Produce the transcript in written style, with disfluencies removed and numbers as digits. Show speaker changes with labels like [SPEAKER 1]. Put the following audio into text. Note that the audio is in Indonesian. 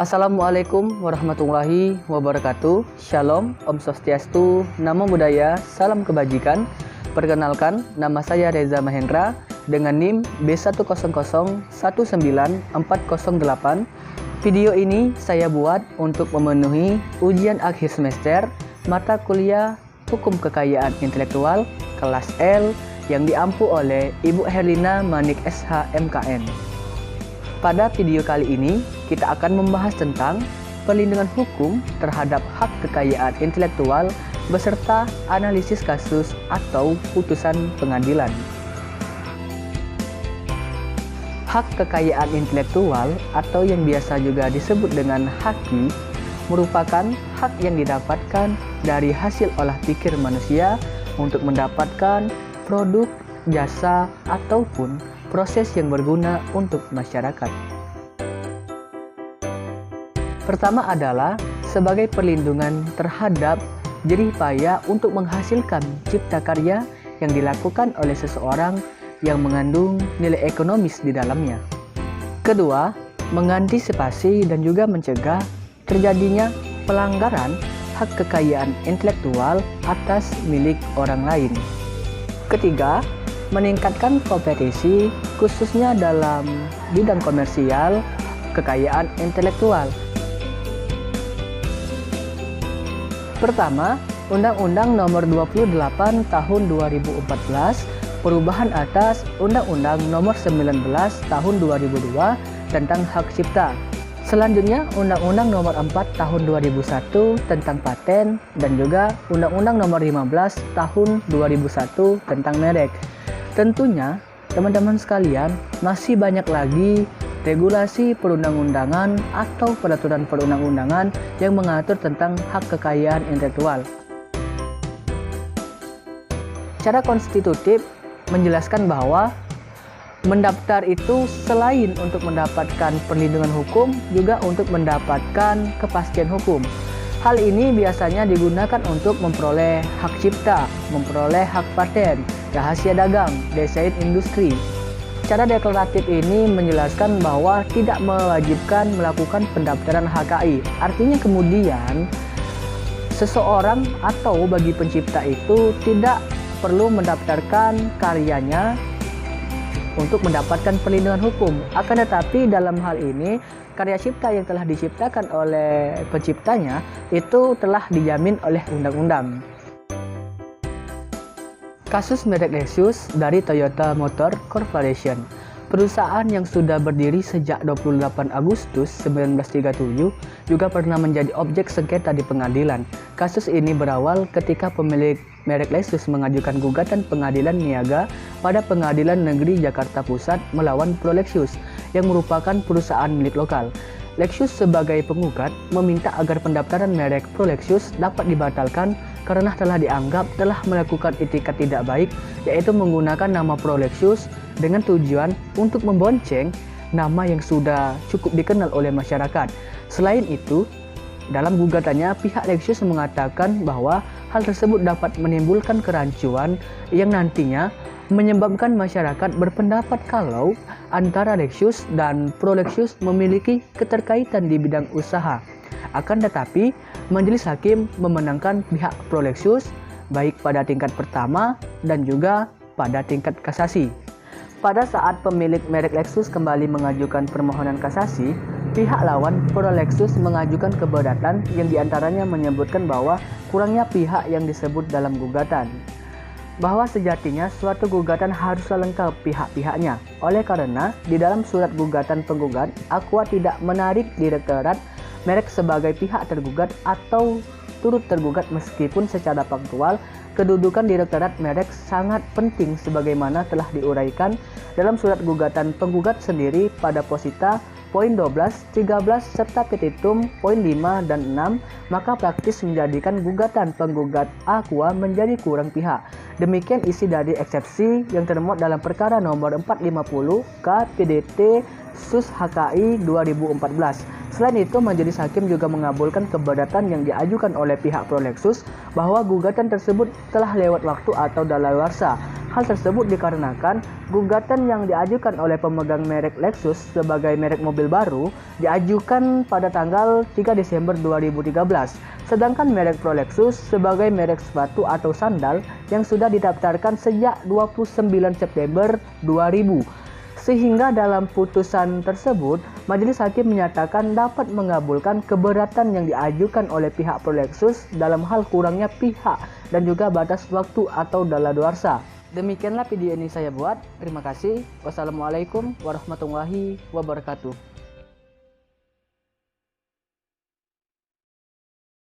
[SPEAKER 1] Assalamualaikum warahmatullahi wabarakatuh. Shalom, Om Swastiastu, Namo Buddhaya, Salam Kebajikan. Perkenalkan, nama saya Reza Mahendra dengan NIM B100191408. Video ini saya buat untuk memenuhi ujian akhir semester mata kuliah Hukum Kekayaan Intelektual kelas L yang diampu oleh Ibu Herlina Manik SH MKN. Pada video kali ini, kita akan membahas tentang perlindungan hukum terhadap hak kekayaan intelektual beserta analisis kasus atau putusan pengadilan. Hak kekayaan intelektual atau yang biasa juga disebut dengan haki merupakan hak yang didapatkan dari hasil olah pikir manusia untuk mendapatkan produk, jasa, ataupun proses yang berguna untuk masyarakat. Pertama adalah sebagai perlindungan terhadap jerih payah untuk menghasilkan cipta karya yang dilakukan oleh seseorang yang mengandung nilai ekonomis di dalamnya. Kedua, mengantisipasi dan juga mencegah terjadinya pelanggaran hak kekayaan intelektual atas milik orang lain. Ketiga, meningkatkan kompetisi khususnya dalam bidang komersial kekayaan intelektual. Pertama, Undang-Undang Nomor 28 Tahun 2014 perubahan atas Undang-Undang Nomor 19 Tahun 2002 tentang hak cipta. Selanjutnya, Undang-Undang Nomor 4 Tahun 2001 tentang paten dan juga Undang-Undang Nomor 15 Tahun 2001 tentang merek. Tentunya, teman-teman sekalian, masih banyak lagi regulasi perundang-undangan atau peraturan perundang-undangan yang mengatur tentang hak kekayaan intelektual. Cara konstitutif menjelaskan bahwa mendaftar itu selain untuk mendapatkan perlindungan hukum, juga untuk mendapatkan kepastian hukum. Hal ini biasanya digunakan untuk memperoleh hak cipta, memperoleh hak paten, rahasia dagang, desain industri. Cara deklaratif ini menjelaskan bahwa tidak mewajibkan melakukan pendaftaran HKI. Artinya kemudian seseorang atau bagi pencipta itu tidak perlu mendaftarkan karyanya untuk mendapatkan perlindungan hukum. Akan tetapi dalam hal ini karya cipta yang telah diciptakan oleh penciptanya itu telah dijamin oleh undang-undang. Kasus merek Lexus dari Toyota Motor Corporation. Perusahaan yang sudah berdiri sejak 28 Agustus 1937 juga pernah menjadi objek sengketa di pengadilan. Kasus ini berawal ketika pemilik merek Lexus mengajukan gugatan pengadilan niaga pada Pengadilan Negeri Jakarta Pusat melawan Pro Lexus yang merupakan perusahaan milik lokal. Lexus sebagai penggugat meminta agar pendaftaran merek Pro Lexus dapat dibatalkan karena telah dianggap telah melakukan itikat tidak baik, yaitu menggunakan nama Pro Lexus dengan tujuan untuk membonceng nama yang sudah cukup dikenal oleh masyarakat. Selain itu, dalam gugatannya pihak Lexus mengatakan bahwa hal tersebut dapat menimbulkan kerancuan yang nantinya menyebabkan masyarakat berpendapat kalau antara Lexus dan Pro Lexus memiliki keterkaitan di bidang usaha. Akan tetapi, majelis hakim memenangkan pihak Pro Lexus baik pada tingkat pertama dan juga pada tingkat kasasi. Pada saat pemilik merek Lexus kembali mengajukan permohonan kasasi, pihak lawan Pro Lexus mengajukan keberatan yang diantaranya menyebutkan bahwa kurangnya pihak yang disebut dalam gugatan. Bahwa sejatinya suatu gugatan haruslah lengkap pihak-pihaknya. Oleh karena di dalam surat gugatan penggugat, Aqua tidak menarik direktorat merek sebagai pihak tergugat atau turut tergugat meskipun secara faktual kedudukan direktorat merek sangat penting sebagaimana telah diuraikan dalam surat gugatan penggugat sendiri pada posita poin 12, 13, serta petitum poin 5 dan 6, maka praktis menjadikan gugatan penggugat Aqua menjadi kurang pihak. Demikian isi dari eksepsi yang termuat dalam perkara nomor 450 KPDT Sus HKI 2014. Selain itu, majelis hakim juga mengabulkan keberatan yang diajukan oleh pihak Pro Lexus bahwa gugatan tersebut telah lewat waktu atau dalalwarsa. Hal tersebut dikarenakan gugatan yang diajukan oleh pemegang merek Lexus sebagai merek mobil baru diajukan pada tanggal 3 Desember 2013. Sedangkan merek Pro Lexus sebagai merek sepatu atau sandal yang sudah didaftarkan sejak 29 September 2000. Sehingga dalam putusan tersebut, majelis hakim menyatakan dapat mengabulkan keberatan yang diajukan oleh pihak Pro Lexus dalam hal kurangnya pihak dan juga batas waktu atau daladwarsa. Demikianlah video ini saya buat. Terima kasih. Wassalamualaikum warahmatullahi wabarakatuh.